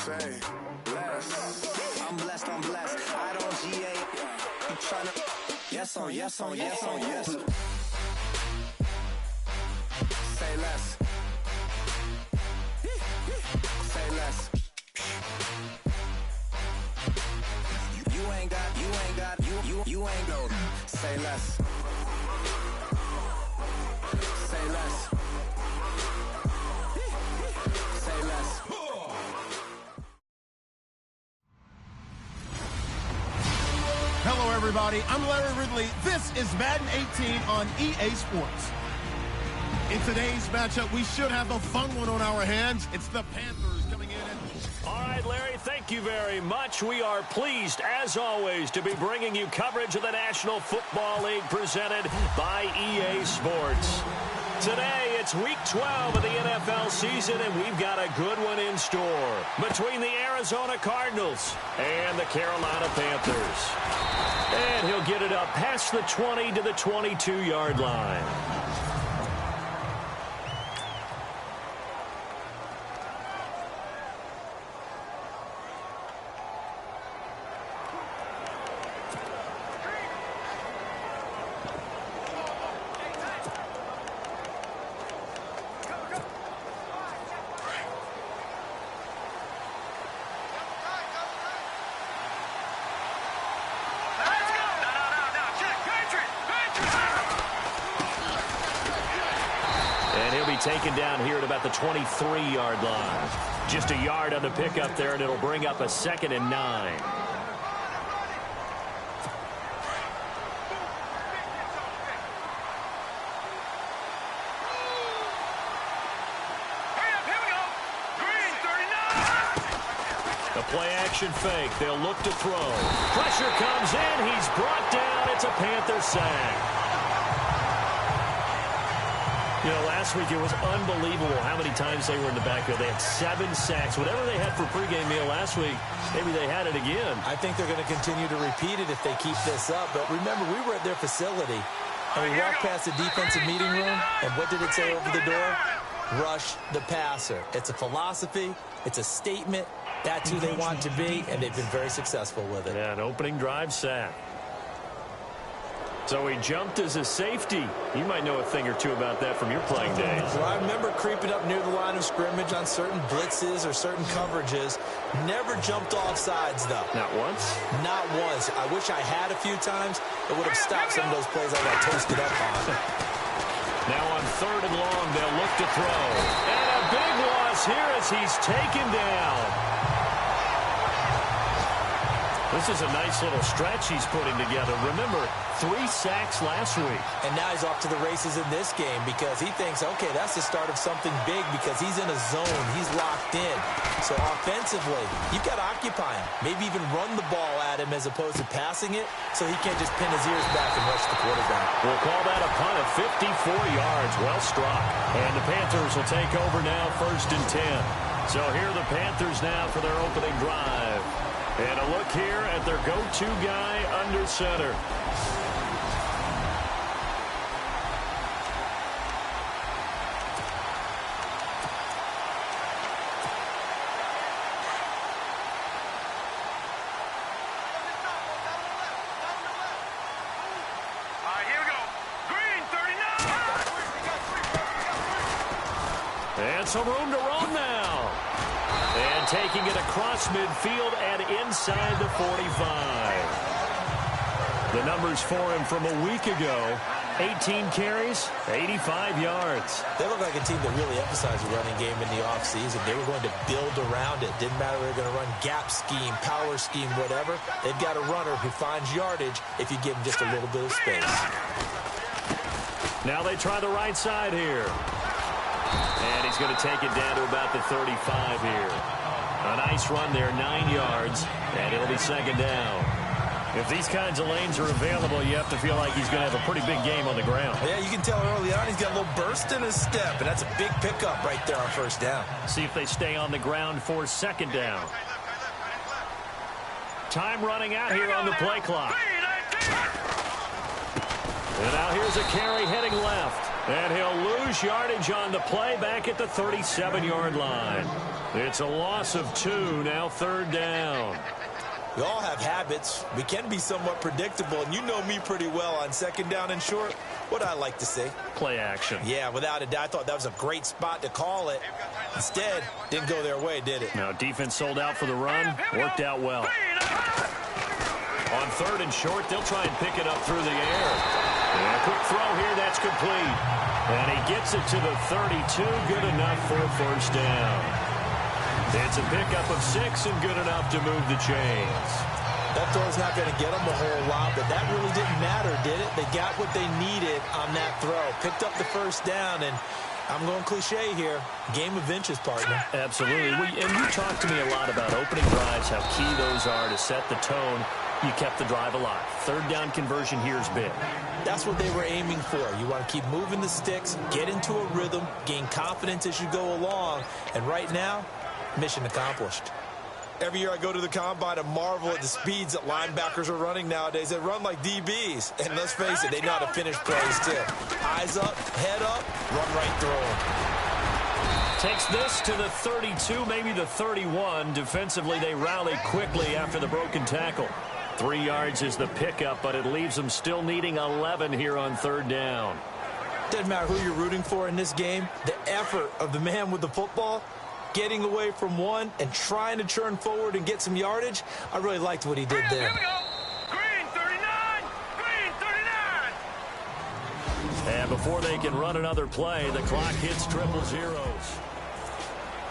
Say less. I'm blessed, I'm blessed. I don't GA. You tryna. Yes on, yes on, yes on, yes. Say less. Say less. You ain't got, you ain't go. Say less. Say less. Say less. Hello, everybody. I'm Larry Ridley. This is Madden 18 on EA Sports. In today's matchup, we should have a fun one on our hands. It's the Panthers coming in. All right, Larry, thank you very much. We are pleased, as always, to be bringing you coverage of the National Football League presented by EA Sports. Today, it's Week 12 of the NFL season, and we've got a good one in store between the Arizona Cardinals and the Carolina Panthers. And he'll get it up past the 20 to the 22-yard line. Taken down here at about the 23-yard line. Just a yard on the pickup there, and it'll bring up a 2nd and 9. The play-action fake. They'll look to throw. Pressure comes in. He's brought down. It's a Panther sack. You know, last week it was unbelievable how many times they were in the backfield. They had 7 sacks. Whatever they had for pregame meal last week, maybe they had it again. I think they're going to continue to repeat it if they keep this up. But remember, we were at their facility, and we walked past the defensive meeting room, and what did it say over the door? Rush the passer. It's a philosophy. It's a statement. That's who they want to be, and they've been very successful with it. Yeah, an opening drive sack. So he jumped as a safety. You might know a thing or two about that from your playing days. Well, I remember creeping up near the line of scrimmage on certain blitzes or certain coverages. Never jumped off sides, though. Not once? Not once. I wish I had a few times. It would have stopped some of those plays I got toasted up on. Now on 3rd and long, they'll look to throw. And a big loss here as he's taken down. This is a nice little stretch he's putting together. Remember, 3 sacks last week. And now he's off to the races in this game because he thinks, okay, that's the start of something big because he's in a zone. He's locked in. So offensively, you've got to occupy him. Maybe even run the ball at him as opposed to passing it so he can't just pin his ears back and rush the quarterback. We'll call that a punt of 54 yards. Well struck. And the Panthers will take over now 1st and 10. So here are the Panthers now for their opening drive. And a look here at their go-to guy under center. Here we go. Green, 39. And some room to roam now. And taking it across midfield and inside the 45. The numbers for him from a week ago, 18 carries, 85 yards. They look like a team that really emphasized the running game in the offseason. They were going to build around it. Didn't matter if they were going to run gap scheme, power scheme, whatever. They've got a runner who finds yardage if you give him just a little bit of space. Now they try the right side here. And he's going to take it down to about the 35 here. A nice run there, 9 yards, and it'll be 2nd down. If these kinds of lanes are available, you have to feel like he's going to have a pretty big game on the ground. Yeah, you can tell early on he's got a little burst in his step, and that's a big pickup right there on 1st down. See if they stay on the ground for 2nd down. Time running out here on the play clock. And now here's a carry heading left. And he'll lose yardage on the play back at the 37-yard line. It's a loss of 2, now 3rd down. We all have habits. We can be somewhat predictable, and you know me pretty well on 2nd down and short. What I like to say? Play action. Yeah, without a doubt. I thought that was a great spot to call it. Instead, didn't go their way, did it? Now, defense sold out for the run. Worked out well. On 3rd and short, they'll try and pick it up through the air. And a quick throw here, that's complete. And he gets it to the 32, good enough for a 1st down. It's a pickup of 6 and good enough to move the chains. That throw's not going to get them a whole lot, but that really didn't matter, did it? They got what they needed on that throw. Picked up the 1st down, and I'm going cliche here. Game of inches, partner. Absolutely. And you talked to me a lot about opening drives, how key those are to set the tone. You kept the drive alive. 3rd down conversion here is big. That's what they were aiming for. You want to keep moving the sticks, get into a rhythm, gain confidence as you go along. And right now, mission accomplished. Every year I go to the combine and marvel at the speeds that linebackers are running nowadays. They run like DBs. And let's face it, they know how to finish plays too. Eyes up, head up, run right through them. Takes this to the 32, maybe the 31. Defensively, they rally quickly after the broken tackle. 3 yards is the pickup, but it leaves them still needing 11 here on 3rd down. Doesn't matter who you're rooting for in this game. The effort of the man with the football, getting away from one and trying to churn forward and get some yardage, I really liked what he did there. Here we go. Green 39. Green 39. And before they can run another play, the clock hits 000.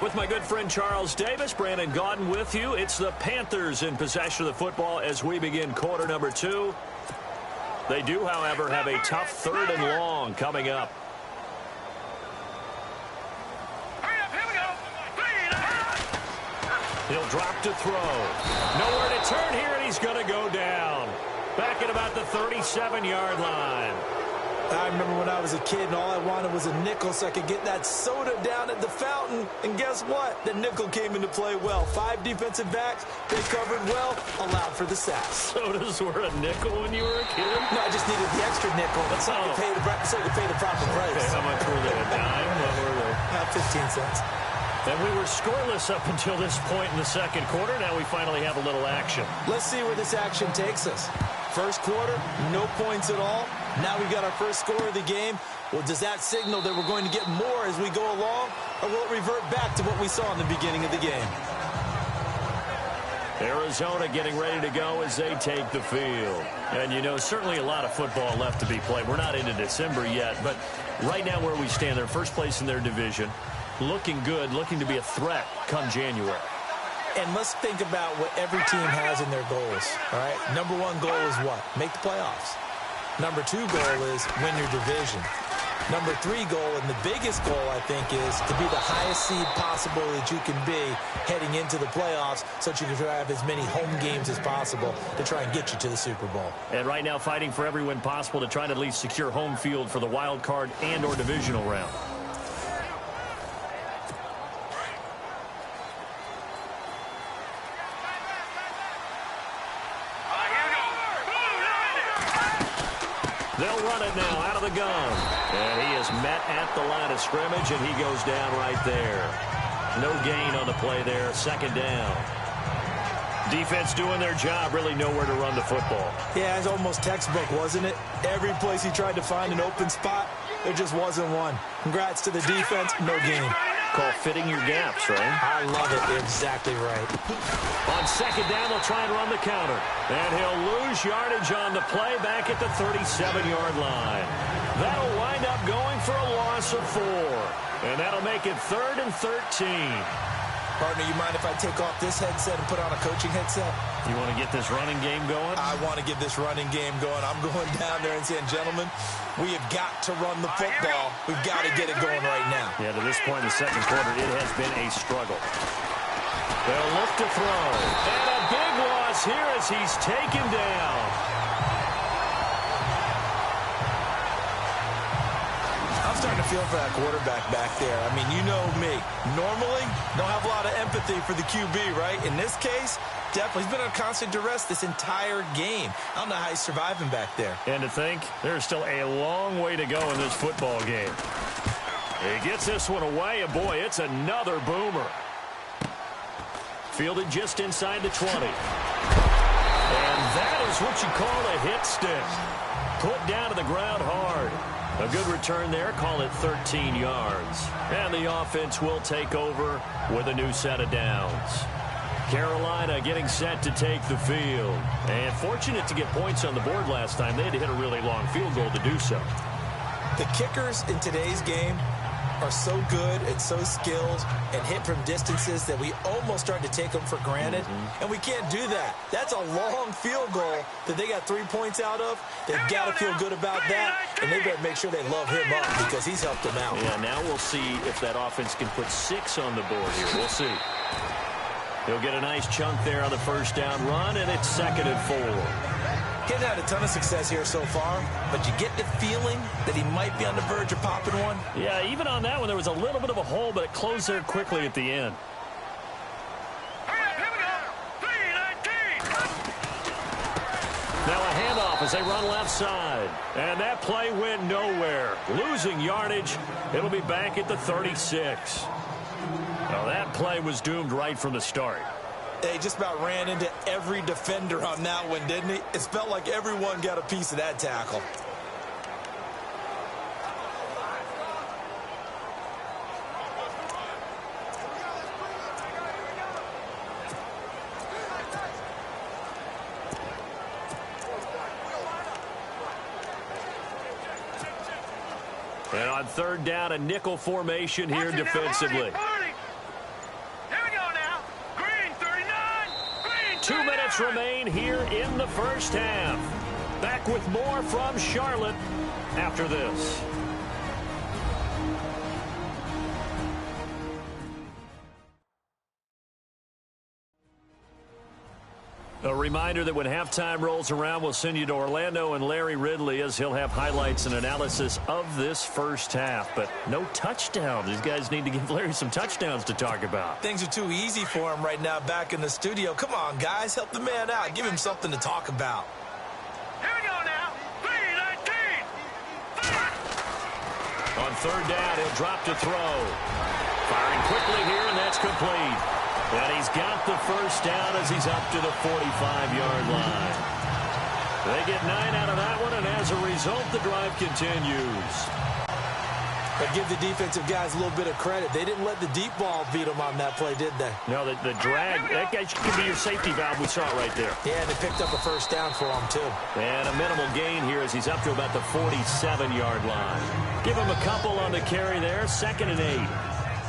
With my good friend Charles Davis, Brandon Gaudin with you. It's the Panthers in possession of the football as we begin quarter number 2. They do, however, have a tough 3rd and long coming up. Hurry up. Here we go. He'll drop to throw. Nowhere to turn here, and he's going to go down. Back at about the 37-yard line. I remember when I was a kid and all I wanted was a nickel so I could get that soda down at the fountain. And guess what? The nickel came into play well. 5 defensive backs. They covered well, allowed for the sacks. Sodas were a nickel when you were a kid? No, I just needed the extra nickel so I could pay the proper price. Okay, how much were they? A dime? What were they? 15 cents. And we were scoreless up until this point in the 2nd quarter. Now we finally have a little action. Let's see where this action takes us. 1st quarter, no points at all. Now we got our first score of the game. Well, does that signal that we're going to get more as we go along, or will it revert back to what we saw in the beginning of the game? Arizona getting ready to go as they take the field. And, you know, certainly a lot of football left to be played. We're not into December yet, but right now where we stand, they're first place in their division. Looking good, looking to be a threat come January. And let's think about what every team has in their goals, all right? Number 1 goal is what? Make the playoffs. Number 2 goal is win your division. Number 3 goal, and the biggest goal, I think, is to be the highest seed possible that you can be heading into the playoffs so that you can have as many home games as possible to try and get you to the Super Bowl. And right now fighting for every win possible to try to at least secure home field for the wild card and or divisional round. They'll run it now out of the gun. And he is met at the line of scrimmage, and he goes down right there. No gain on the play there. 2nd down. Defense doing their job, really nowhere to run the football. Yeah, it's almost textbook, wasn't it? Every place he tried to find an open spot, there just wasn't one. Congrats to the defense, no gain. Call fitting your gaps, right? I love it. Exactly right. On 2nd down, they'll try and run the counter. And he'll lose yardage on the play back at the 37-yard line. That'll wind up going for a loss of 4. And that'll make it 3rd and 13. Partner, you mind if I take off this headset and put on a coaching headset? You want to get this running game going? I want to get this running game going. I'm going down there and saying, gentlemen, we have got to run the football. We've got to get it going right now. Yeah, to this point in the 2nd quarter, it has been a struggle. They'll look to throw. And a big loss here as he's taken down. I'm starting to feel for that quarterback back there. I mean, you know me. Normally, don't have a lot of empathy for the QB, right? In this case, definitely. He's been under constant duress this entire game. I don't know how he's surviving back there. And to think, there's still a long way to go in this football game. He gets this one away, and boy, it's another boomer. fielded just inside the 20. And that is what you call a hit stick. Put down to the ground hard. A good return there. Call it 13 yards. And the offense will take over with a new set of downs. Carolina getting set to take the field. And fortunate to get points on the board last time. They had to hit a really long field goal to do so. The kickers in today's game are so good and so skilled and hit from distances that we almost start to take them for granted. And we can't do that. That's a long field goal that they got 3 points out of. They've got to feel good about that, and they better make sure they love him up because he's helped them out. Yeah, now we'll see if that offense can put 6 on the board here. We'll see. He'll get a nice chunk there on the first down run, and it's 2nd and 4. Getting had a ton of success here so far, but you get the feeling that he might be on the verge of popping one. Yeah, even on that one, there was a little bit of a hole, but it closed there quickly at the end. Hurry up, here we go. 3-19. Now a handoff as they run left side. And that play went nowhere. Losing yardage. It'll be back at the 36. Well, that play was doomed right from the start. They just about ran into every defender on that one, didn't he? It felt like everyone got a piece of that tackle. And on 3rd down, a nickel formation here defensively. 2 minutes remain here in the first half. Back with more from Charlotte after this. A reminder that when halftime rolls around, we'll send you to Orlando and Larry Ridley as he'll have highlights and analysis of this first half. But no touchdowns. These guys need to give Larry some touchdowns to talk about. Things are too easy for him right now back in the studio. Come on, guys. Help the man out. Give him something to talk about. Here we go now. 3-19. On 3rd down, he'll drop to throw. Firing quickly here, and that's complete. And he's got the first down as he's up to the 45-yard line. They get 9 out of that one, and as a result, the drive continues. But give the defensive guys a little bit of credit. They didn't let the deep ball beat them on that play, did they? No, the drag, that guy could be your safety valve. We saw it right there. Yeah, and they picked up a first down for him, too. And a minimal gain here as he's up to about the 47-yard line. Give him a couple on the carry there, 2nd and 8.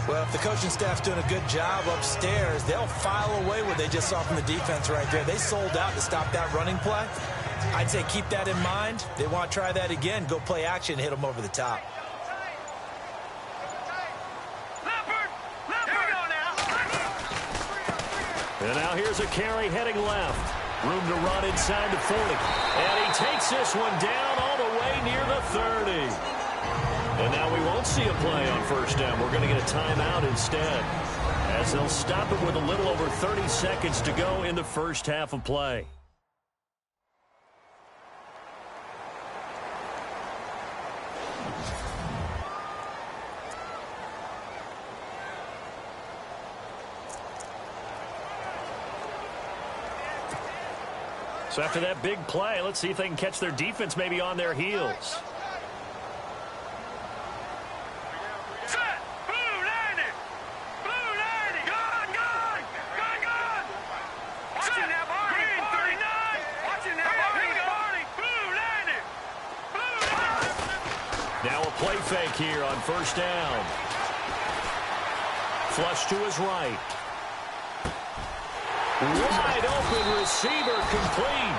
Well, if the coaching staff's doing a good job upstairs, they'll file away what they just saw from the defense right there. They sold out to stop that running play. I'd say keep that in mind. They want to try that again. Go play action, hit them over the top. And now here's a carry heading left. Room to run inside the 40. And he takes this one down all the way near the 30. And now we won't see a play on first down. We're going to get a timeout instead, as they'll stop it with a little over 30 seconds to go in the first half of play. So after that big play, let's see if they can catch their defense maybe on their heels. Play fake here on first down. Flush to his right. Wide open receiver complete.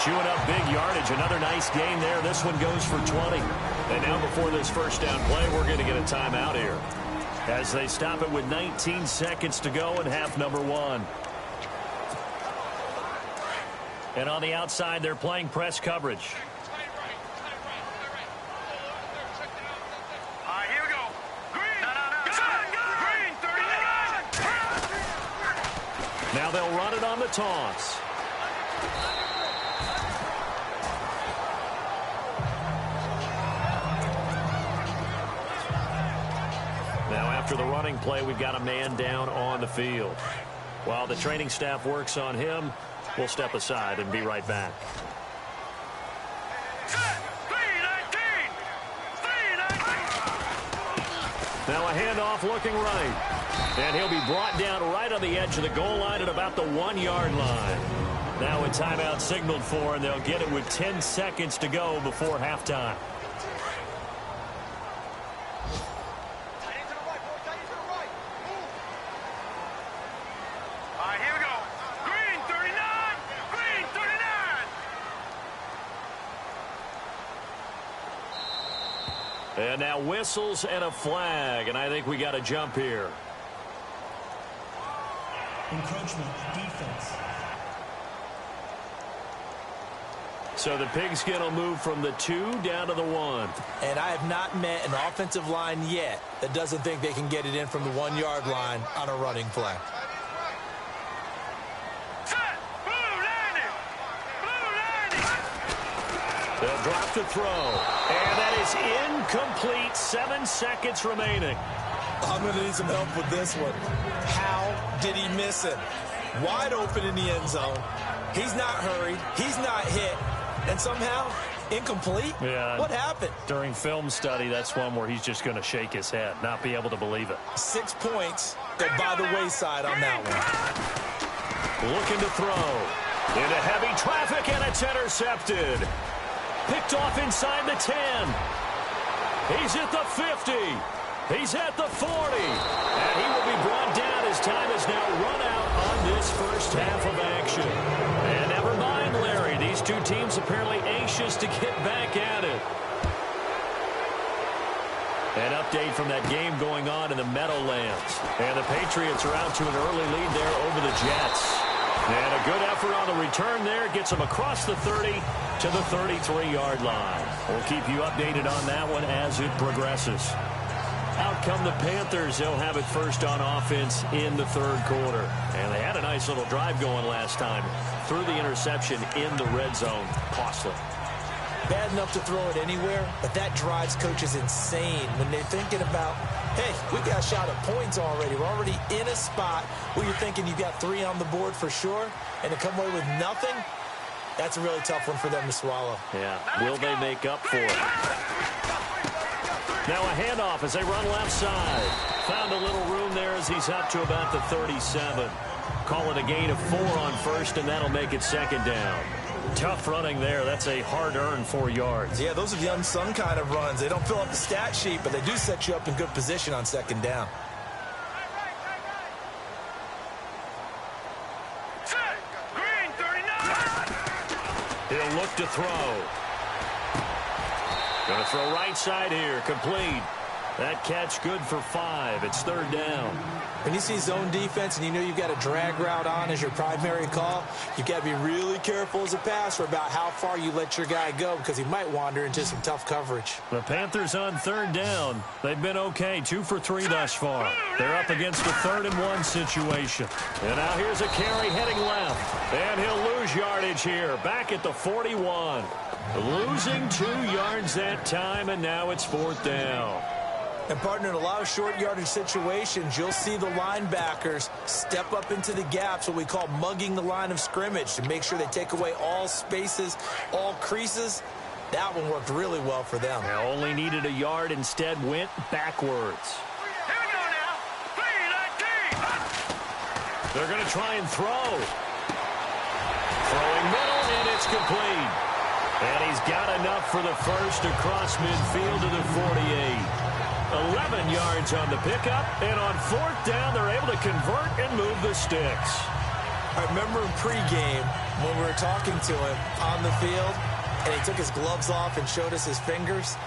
Chewing up big yardage. Another nice gain there. This one goes for 20. And now before this first down play, we're going to get a timeout here, as they stop it with 19 seconds to go in half number 1. And on the outside, they're playing press coverage. Now they'll run it on the toss. Now after the running play, we've got a man down on the field. While the training staff works on him, we'll step aside and be right back. Now a handoff looking right. And he'll be brought down right on the edge of the goal line at about the 1-yard line. Now a timeout signaled for, and they'll get it with 10 seconds to go before halftime. And now whistles and a flag, and I think we got to jump here. Encroachment, defense. So the Pigskin will move from the 2 down to the 1. And I have not met an offensive line yet that doesn't think they can get it in from the 1-yard line on a running play. They'll drop to throw. And that is incomplete. 7 seconds remaining. I'm going to need some help with this one. How did he miss it? Wide open in the end zone. He's not hurried. He's not hit. And somehow, incomplete? Yeah. What happened? During film study, that's one where he's just going to shake his head, not be able to believe it. 6 points go by the wayside on that one. Looking to throw. Into heavy traffic, and it's intercepted. Picked off inside the 10. He's at the 50. He's at the 40. And he will be brought down as time is now run out on this first half of action. And never mind, Larry. These two teams apparently anxious to get back at it. An update from that game going on in the Meadowlands. And the Patriots are out to an early lead there over the Jets. And a good effort on the return there. Gets them across the 30 to the 33-yard line. We'll keep you updated on that one as it progresses. Out come the Panthers. They'll have it first on offense in the third quarter. And they had a nice little drive going last time. Threw the interception in the red zone. Costly. Bad enough to throw it anywhere, but that drives coaches insane when they're thinking about, hey, we got a shot at points already. We're already in a spot where you're thinking you got 3 on the board for sure, and to come away with nothing, that's a really tough one for them to swallow. Yeah, will they make up for it? Now a handoff as they run left side. Found a little room there as he's up to about the 37. Call it a gain of 4 on first, and that'll make it second down. Tough running there. That's a hard-earned 4 yards. Yeah, those are the unsung kind of runs. They don't fill up the stat sheet, but they do set you up in good position on second down. Green 39. He'll look to throw. Going to throw right side here. Complete. That catch good for 5. It's third down. When you see zone defense and you know you've got a drag route on as your primary call, you've got to be really careful as a passer about how far you let your guy go because he might wander into some tough coverage. The Panthers on third down. They've been okay. 2 for 3 thus far. They're up against a 3rd and 1 situation. And now here's a carry heading left. And he'll lose yardage here. Back at the 41. Losing 2 yards that time, and now it's 4th down. And, partner, in a lot of short yardage situations, you'll see the linebackers step up into the gaps, what we call mugging the line of scrimmage, to make sure they take away all spaces, all creases. That one worked really well for them. They only needed a yard, instead went backwards. Here we go now. 3-19. They're going to try and throw. Throwing middle, and it's complete. And he's got enough for the first across midfield to the 48. 11 yards on the pickup, and on 4th down, they're able to convert and move the sticks. I remember in pregame when we were talking to him on the field, and he took his gloves off and showed us his fingers.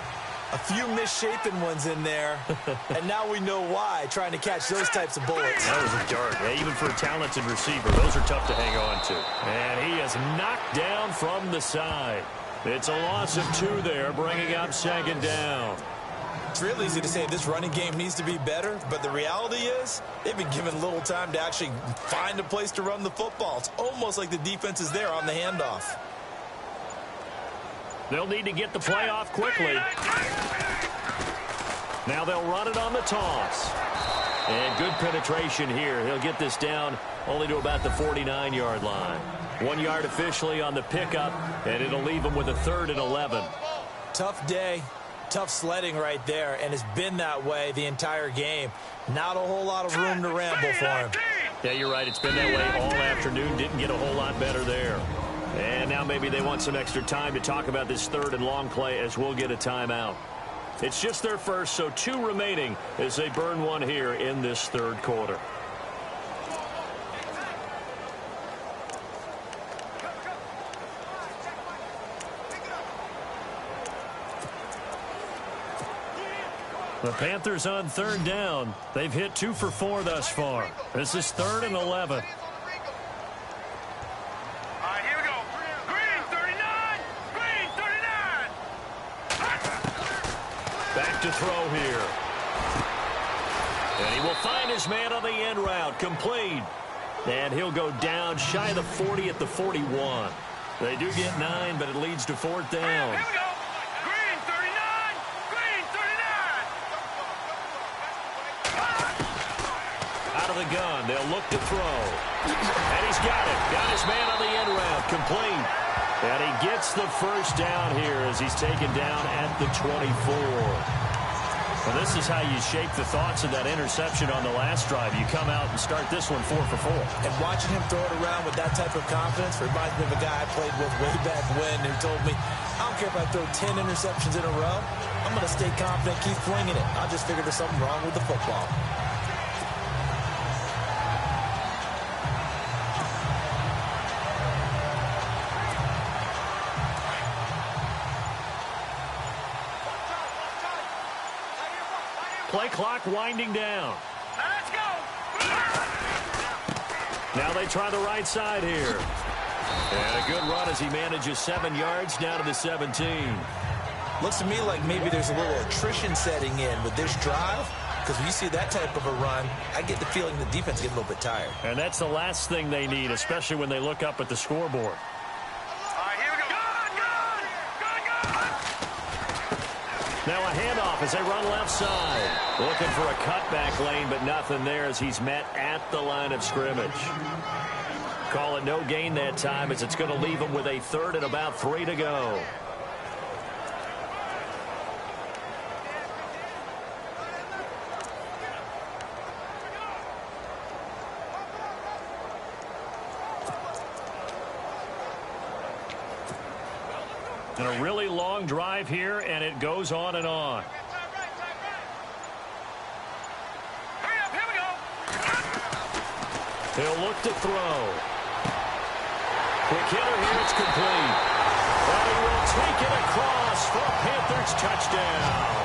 A few misshapen ones in there, and now we know why, trying to catch those types of bullets. That was a dart. Yeah, even for a talented receiver, those are tough to hang on to. And he is knocked down from the side. It's a loss of 2 there, bringing up second down. It's real easy to say this running game needs to be better, but the reality is they've been given little time to actually find a place to run the football. It's almost like the defense is there on the handoff. They'll need to get the play off quickly. Now they'll run it on the toss. And good penetration here. He'll get this down only to about the 49-yard line. 1 yard officially on the pickup, and it'll leave him with a 3rd and 11. Tough day, tough sledding right there, and it's been that way the entire game. Not a whole lot of room to ramble for him. Yeah, you're right. It's been that way all afternoon. Didn't get a whole lot better there. And now maybe they want some extra time to talk about this 3rd and long play as we'll get a timeout. It's just their first, so 2 remaining as they burn one here in this 3rd quarter. The Panthers on 3rd down. They've hit 2 for 4 thus far. This is 3rd and 11. Back to throw here. And he will find his man on the end route. Complete. And he'll go down shy of the 40 at the 41. They do get 9, but it leads to 4th down. Here we go. Green 39. Green 39. Out of the gun. They'll look to throw. And he's got it. Got his man on the end route. Complete. And he gets the 1st down here as he's taken down at the 24. Well, this is how you shape the thoughts of that interception on the last drive. You come out and start this one 4 for 4. And watching him throw it around with that type of confidence reminds me of a guy I played with way back when who told me, I don't care if I throw 10 interceptions in a row. I'm going to stay confident, keep flinging it. I just figured there's something wrong with the football. Play clock winding down. Let's go. Now they try the right side here. And a good run as he manages 7 yards down to the 17. Looks to me like maybe there's a little attrition setting in with this drive. Because when you see that type of a run, I get the feeling the defense gets a little bit tired. And that's the last thing they need, especially when they look up at the scoreboard. Now a handoff as they run left side. Looking for a cutback lane, but nothing there as he's met at the line of scrimmage. Call it no gain that time as it's going to leave him with a 3rd and about 3 to go. And a really long drive here, and it goes on and on. Here we go. He'll look to throw. Quick hitter here, it's complete. And he will take it across for a Panthers touchdown.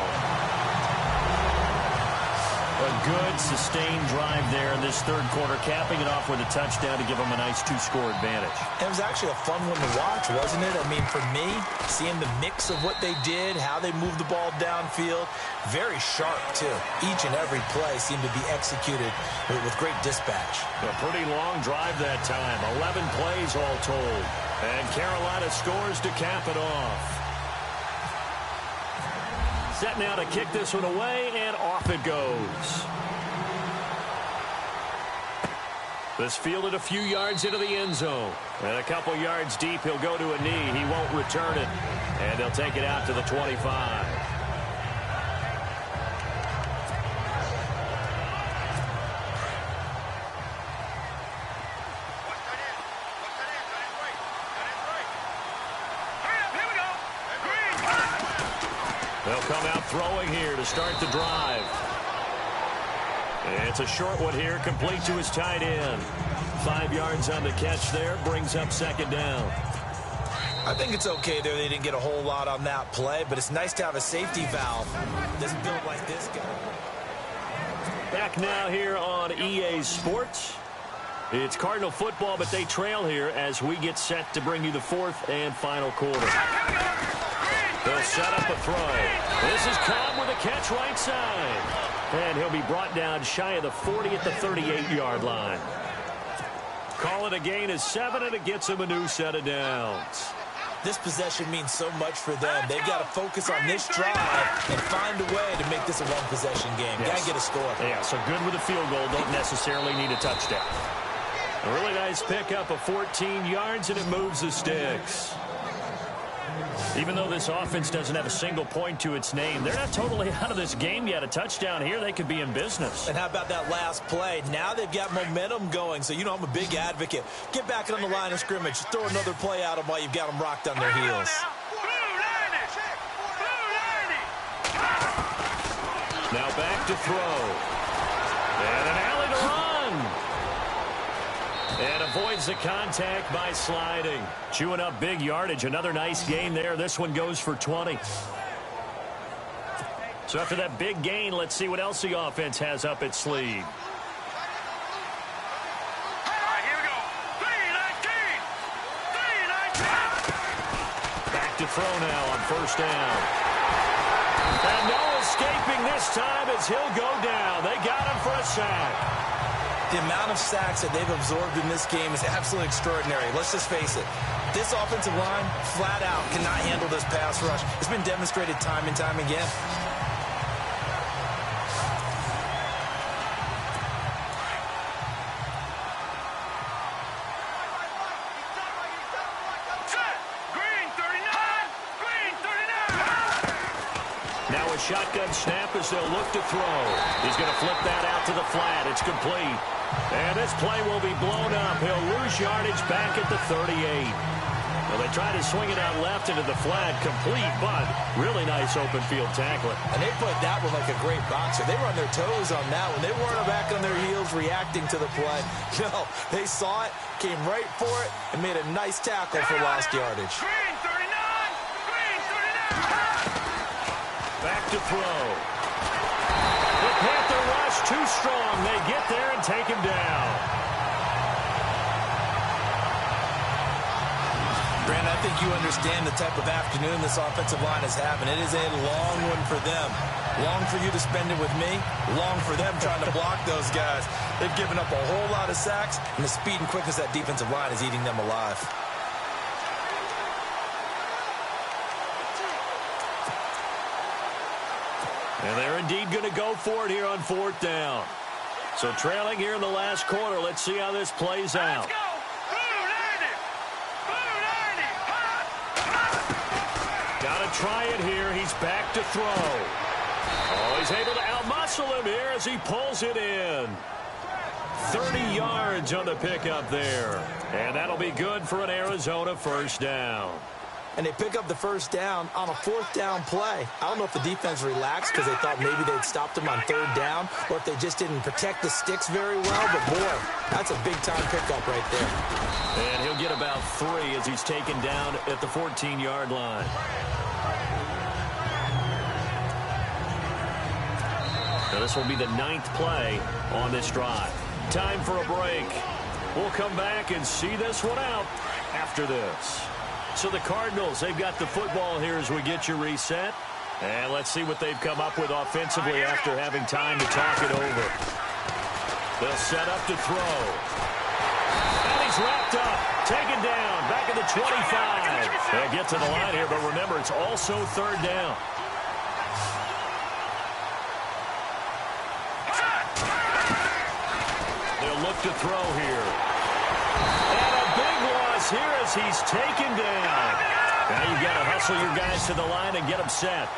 A good, sustained drive there in this 3rd quarter, capping it off with a touchdown to give them a nice 2-score advantage. It was actually a fun one to watch, wasn't it? I mean, for me, seeing the mix of what they did, how they moved the ball downfield, very sharp, too. Each and every play seemed to be executed with great dispatch. A pretty long drive that time, 11 plays all told. And Carolina scores to cap it off. Set now to kick this one away, and off it goes. This fielded a few yards into the end zone. And a couple yards deep, he'll go to a knee. He won't return it. And they'll take it out to the 25. They'll come out throwing here to start the drive. It's a short one here, complete to his tight end. 5 yards on the catch there, brings up 2nd down. I think it's okay there. They didn't get a whole lot on that play, but it's nice to have a safety valve that's built like this guy. Back now here on EA Sports. It's Cardinal football, but they trail here as we get set to bring you the 4th and final quarter. They'll set up a throw. This is Cobb with a catch right side. And he'll be brought down shy of the 40 at the 38-yard line. Call it a gain of 7, and it gets him a new set of downs. This possession means so much for them. They've got to focus on this drive and find a way to make this a one-possession game. Yes. Got to get a score. Yeah, so good with a field goal. Don't necessarily need a touchdown. A really nice pickup of 14 yards, and it moves the sticks. Even though this offense doesn't have a single point to its name, they're not totally out of this game yet. A touchdown here, they could be in business. And how about that last play? Now they've got momentum going, so you know I'm a big advocate. Get back on the line of scrimmage. Throw another play at them while you've got them rocked on their heels. Now back to throw. And an alley to run. And avoids the contact by sliding. Chewing up big yardage. Another nice gain there. This one goes for 20. So after that big gain, let's see what else the offense has up its sleeve. Back to throw now on first down. And no escaping this time as he'll go down. They got him for a sack. The amount of sacks that they've absorbed in this game is absolutely extraordinary. Let's just face it. This offensive line, flat out, cannot handle this pass rush. It's been demonstrated time and time again. Now a shotgun snap as they'll look to throw. He's going to flip that out to the flat. It's complete. And this play will be blown up. He'll lose yardage back at the 38. Well, they try to swing it out left into the flat. Complete, but really nice open field tackling. And they played that one like a great boxer. They were on their toes on that one. They weren't back on their heels reacting to the play. No, they saw it, came right for it, and made a nice tackle for lost yardage. Back to throw. The Panther rush too strong. They get there and take him down. Brandon, I think you understand the type of afternoon this offensive line is having. It is a long one for them. Long for you to spend it with me. Long for them trying to block those guys. They've given up a whole lot of sacks, and the speed and quickness of that defensive line is eating them alive. And they're indeed going to go for it here on fourth down. So trailing here in the last quarter. Let's see how this plays out. Got to try it here. He's back to throw. Oh, he's able to outmuscle him here as he pulls it in. 30 yards on the pickup there. And that'll be good for an Arizona first down. And they pick up the first down on a fourth down play. I don't know if the defense relaxed because they thought maybe they'd stopped him on third down or if they just didn't protect the sticks very well. But, boy, that's a big-time pickup right there. And he'll get about 3 as he's taken down at the 14-yard line. Now this will be the 9th play on this drive. Time for a break. We'll come back and see this one out after this. So the Cardinals, they've got the football here as we get you reset. And let's see what they've come up with offensively after having time to talk it over. They'll set up to throw. And he's wrapped up, taken down, back at the 25. They'll get to the line here, but remember, it's also third down. They'll look to throw here. And a big loss here as he's taken down. Now you've got to hustle your guys to the line and get them set.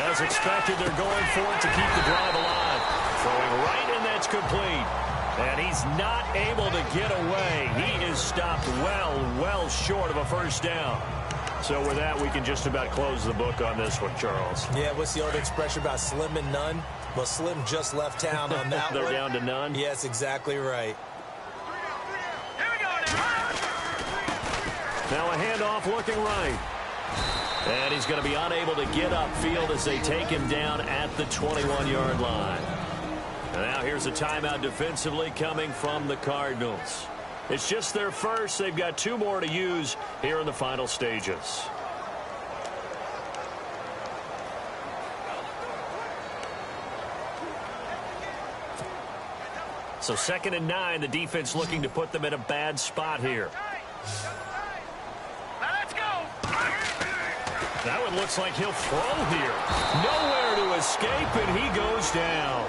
As expected, they're going for it to keep the drive alive. Throwing right, and that's complete. And he's not able to get away. He is stopped well short of a first down. So with that, we can just about close the book on this one, Charles. Yeah, what's the old expression about slim and none? Well, Slim just left town on that They're one. down to none? Yes, exactly right. Now a handoff looking right. And he's going to be unable to get upfield as they take him down at the 21-yard line. And now here's a timeout defensively coming from the Cardinals. It's just their first. They've got 2 more to use here in the final stages. So 2nd and 9, the defense looking to put them in a bad spot here. Now let's go. That one looks like he'll throw here. Nowhere to escape, and he goes down.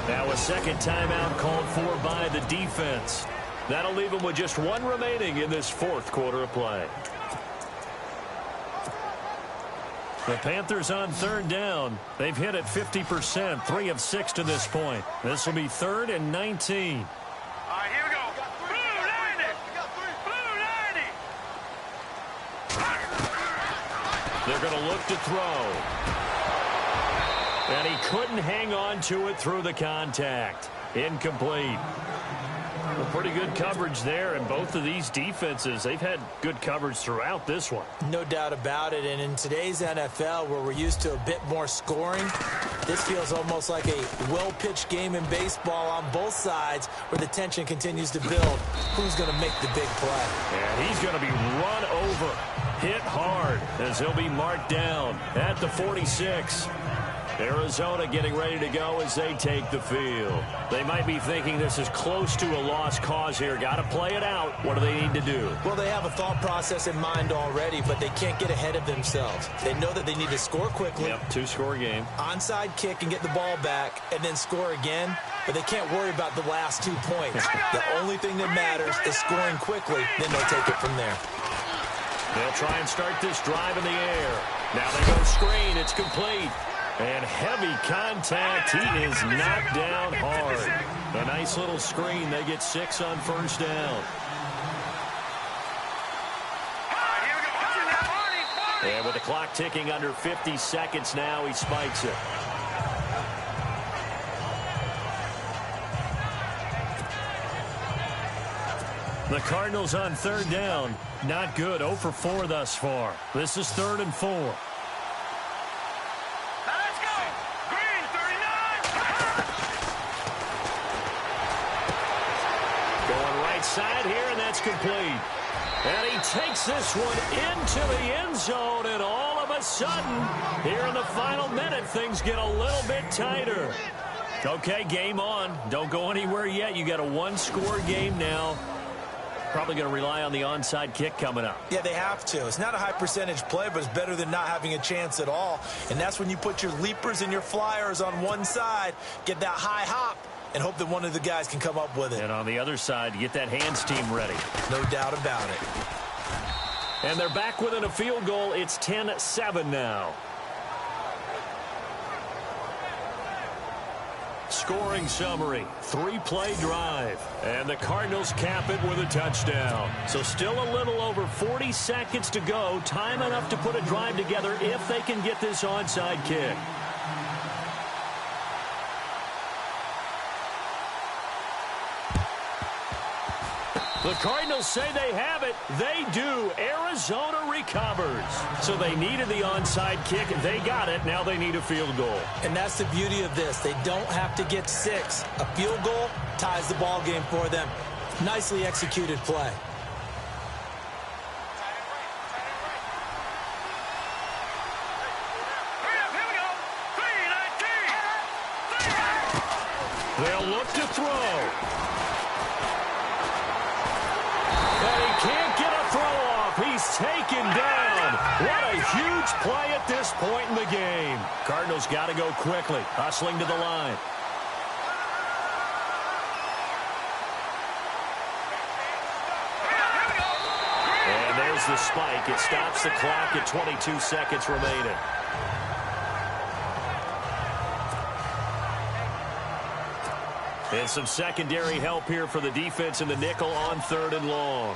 Now a second timeout called for by the defense. That'll leave him with just one remaining in this 4th quarter of play. The Panthers on 3rd down. They've hit it 50%, 3 of 6 to this point. This will be 3rd and 19. All right, here we go. Blue 90. Blue 90. They're going to look to throw. And he couldn't hang on to it through the contact. Incomplete. Well, pretty good coverage there, and both of these defenses, they've had good coverage throughout this one. No doubt about it, and in today's NFL, where we're used to a bit more scoring, this feels almost like a well-pitched game in baseball on both sides, where the tension continues to build. Who's going to make the big play? And he's going to be run over, hit hard, as he'll be marked down at the 46. Arizona getting ready to go as they take the field. They might be thinking this is close to a lost cause here. Got to play it out. What do they need to do? Well, they have a thought process in mind already, but they can't get ahead of themselves. They know that they need to score quickly. Yep, 2-score game. Onside kick and get the ball back, and then score again. But they can't worry about the last 2 points. The only thing that matters is scoring quickly. Then they'll take it from there. They'll try and start this drive in the air. Now they go screen. It's complete. And heavy contact. He is knocked down hard. A nice little screen. They get 6 on 1st down. And with the clock ticking under 50 seconds now, he spikes it. The Cardinals on 3rd down. Not good. 0 for 4 thus far. This is 3rd and 4. Side here, and that's complete. And he takes this one into the end zone, and all of a sudden, here in the final minute, things get a little bit tighter. Okay, game on. Don't go anywhere yet. You got a 1-score game now. Probably going to rely on the onside kick coming up. Yeah, they have to. It's not a high percentage play, but it's better than not having a chance at all. And that's when you put your leapers and your flyers on one side, get that high hop, and hope that one of the guys can come up with it. And on the other side, get that hands team ready. No doubt about it. And they're back within a field goal. It's 10-7 now. Scoring summary, 3-play drive. And the Cardinals cap it with a touchdown. So still a little over 40 seconds to go. Time enough to put a drive together if they can get this onside kick. The Cardinals say they have it. They do. Arizona recovers. So they needed the onside kick. They got it. Now they need a field goal. And that's the beauty of this. They don't have to get 6. A field goal ties the ball game for them. Nicely executed play. They'll look to throw. Can't get a throw off. He's taken down. What a huge play at this point in the game. Cardinals got to go quickly. Hustling to the line. And there's the spike. It stops the clock at 22 seconds remaining. And some secondary help here for the defense in the nickel on 3rd and long.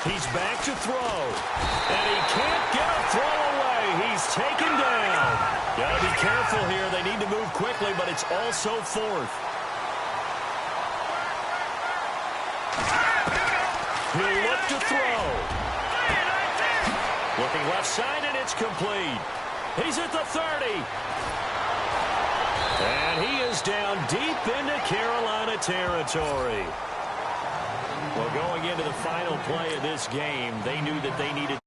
He's back to throw. And he can't get a throw away. He's taken down. Got to be careful here. They need to move quickly, but it's also 4th. He'll look to throw. Looking left side, and it's complete. He's at the 30. And he is down deep into Carolina territory. Well, going into the final play of this game, they knew that they needed